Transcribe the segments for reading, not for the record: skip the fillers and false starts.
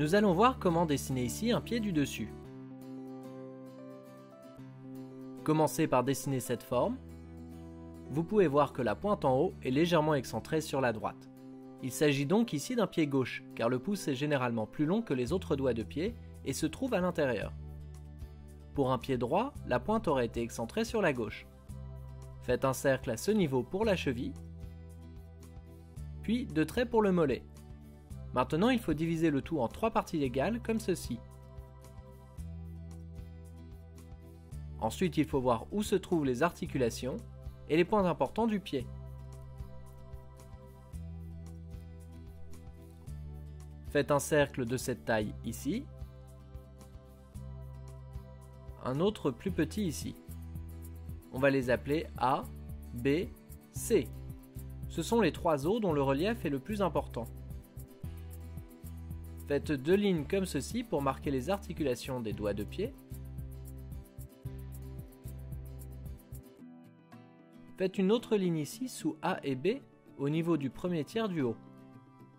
Nous allons voir comment dessiner ici un pied du dessus. Commencez par dessiner cette forme. Vous pouvez voir que la pointe en haut est légèrement excentrée sur la droite. Il s'agit donc ici d'un pied gauche, car le pouce est généralement plus long que les autres doigts de pied et se trouve à l'intérieur. Pour un pied droit, la pointe aurait été excentrée sur la gauche. Faites un cercle à ce niveau pour la cheville, puis 2 traits pour le mollet. Maintenant, il faut diviser le tout en 3 parties égales, comme ceci. Ensuite, il faut voir où se trouvent les articulations et les points importants du pied. Faites un cercle de cette taille ici, un autre plus petit ici. On va les appeler A, B, C. Ce sont les 3 os dont le relief est le plus important. Faites 2 lignes comme ceci pour marquer les articulations des doigts de pied. Faites une autre ligne ici sous A et B au niveau du premier tiers du haut.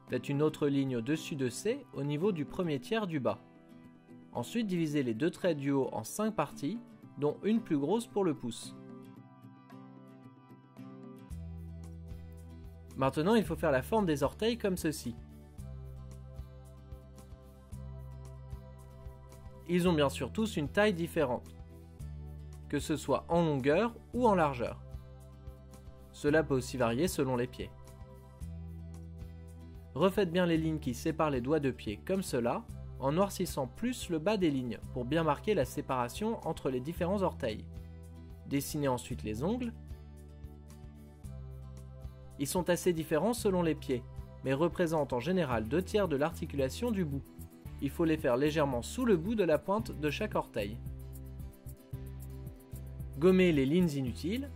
Faites une autre ligne au-dessus de C au niveau du premier tiers du bas. Ensuite, divisez les 2 traits du haut en 5 parties, dont une plus grosse pour le pouce. Maintenant, il faut faire la forme des orteils comme ceci. Ils ont bien sûr tous une taille différente, que ce soit en longueur ou en largeur. Cela peut aussi varier selon les pieds. Refaites bien les lignes qui séparent les doigts de pied comme cela, en noircissant plus le bas des lignes pour bien marquer la séparation entre les différents orteils. Dessinez ensuite les ongles. Ils sont assez différents selon les pieds, mais représentent en général 2 tiers de l'articulation du bout. Il faut les faire légèrement sous le bout de la pointe de chaque orteil. Gommez les lignes inutiles.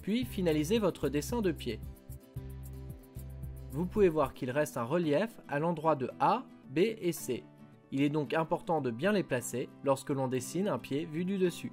Puis finalisez votre dessin de pied. Vous pouvez voir qu'il reste un relief à l'endroit de A, B et C. Il est donc important de bien les placer lorsque l'on dessine un pied vu du dessus.